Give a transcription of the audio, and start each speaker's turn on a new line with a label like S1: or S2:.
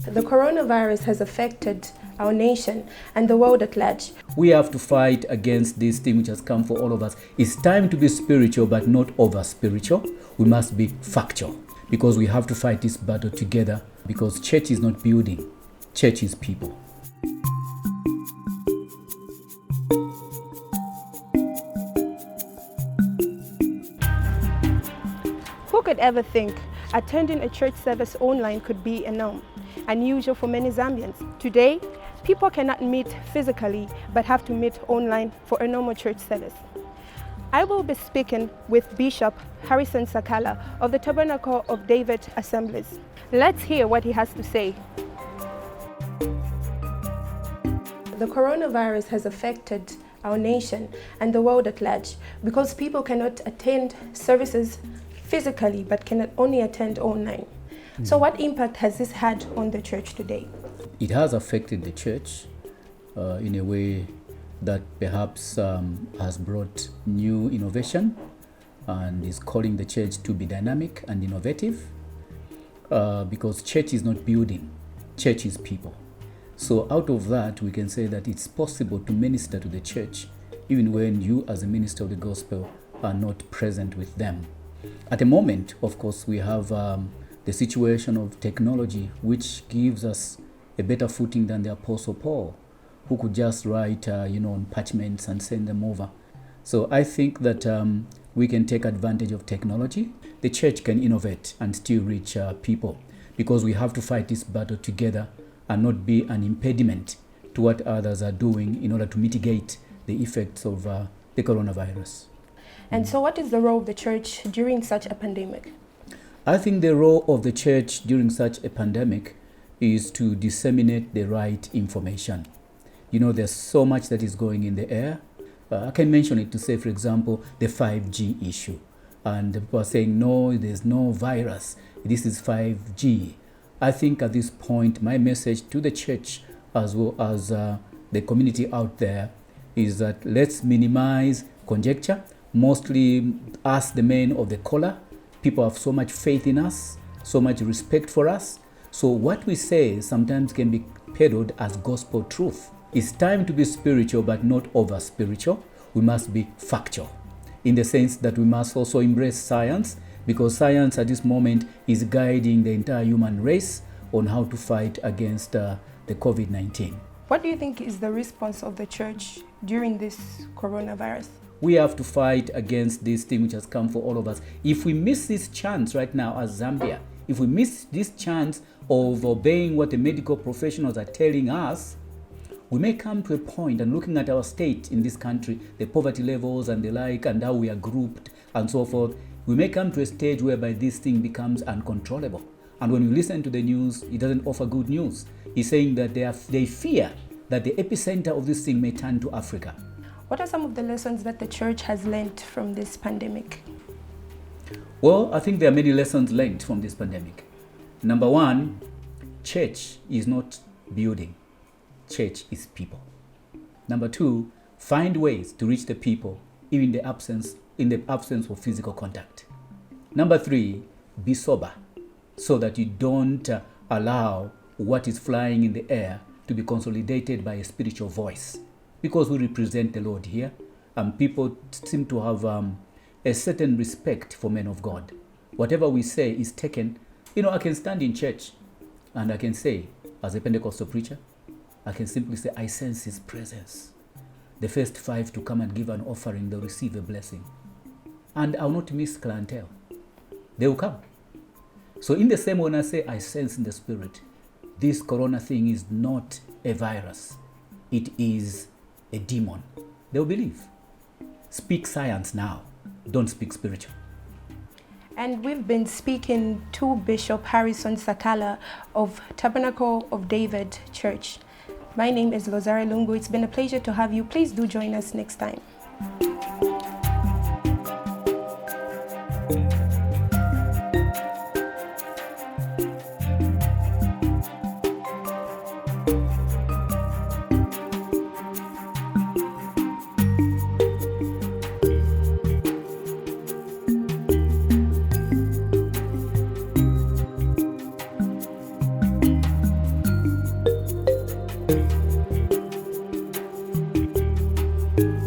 S1: The coronavirus has affected our nation and the world at large.
S2: We have to fight against this thing which has come for all of us. It's time to be spiritual, but not over spiritual. We must be factual because we have to fight this battle together, because church is not building, church is people.
S1: Who could ever think attending a church service online could be a norm, unusual for many Zambians? Today, people cannot meet physically but have to meet online for a normal church service. I will be speaking with Bishop Harrison Sakala of the Tabernacle of David Assemblies. Let's hear what he has to say. The coronavirus has affected our nation and the world at large because people cannot attend services physically but can only attend online. So what impact has this had on the church today?
S2: It has affected the church in a way that perhaps has brought new innovation and is calling the church to be dynamic and innovative, because church is not building, church is people. So out of that, we can say that it's possible to minister to the church even when you as a minister of the gospel are not present with them. At the moment, of course, we have the situation of technology, which gives us a better footing than the Apostle Paul, who could just write on parchments and send them over. So I think that we can take advantage of technology. The church can innovate and still reach people, because we have to fight this battle together and not be an impediment to what others are doing in order to mitigate the effects of the coronavirus.
S1: And so what is the role of the church during such a pandemic?
S2: I think the role of the church during such a pandemic is to disseminate the right information. There's so much that is going in the air. I can mention it to say, for example, the 5G issue. And people are saying, no, there's no virus. This is 5G. I think at this point, my message to the church as well as the community out there is that let's minimize conjecture. Mostly us, the men of the collar, people have so much faith in us, so much respect for us. So what we say sometimes can be peddled as gospel truth. It's time to be spiritual, but not over spiritual. We must be factual in the sense that we must also embrace science, because science at this moment is guiding the entire human race on how to fight against the Covid-19.
S1: What do you think is the response of the church during this coronavirus?
S2: We have to fight against this thing which has come for all of us. If we miss this chance right now as Zambia, if we miss this chance of obeying what the medical professionals are telling us, we may come to a point, and looking at our state in this country, the poverty levels and the like, and how we are grouped and so forth, we may come to a stage whereby this thing becomes uncontrollable. And when you listen to the news, it doesn't offer good news. It's saying that they fear that the epicenter of this thing may turn to Africa.
S1: What are some of the lessons that the church has learned from this pandemic?
S2: Well, I think there are many lessons learned from this pandemic. Number one, church is not building. Church is people. Number two, find ways to reach the people even in the absence of physical contact. Number three, be sober so that you don't allow what is flying in the air to be consolidated by a spiritual voice. Because we represent the Lord here, and people seem to have a certain respect for men of God. Whatever we say is taken. I can stand in church and I can say, as a Pentecostal preacher, I can simply say, I sense His presence. The first 5 to come and give an offering, they'll receive a blessing. And I'll not miss clientele. They will come. So in the same way, when I say I sense in the spirit, this corona thing is not a virus. It is a demon. They'll believe. Speak science now. Don't speak spiritual.
S1: And we've been speaking to Bishop Harrison Sakala of Tabernacle of David Church. My name is Lozaria Lungu. It's been a pleasure to have you. Please do join us next time. you.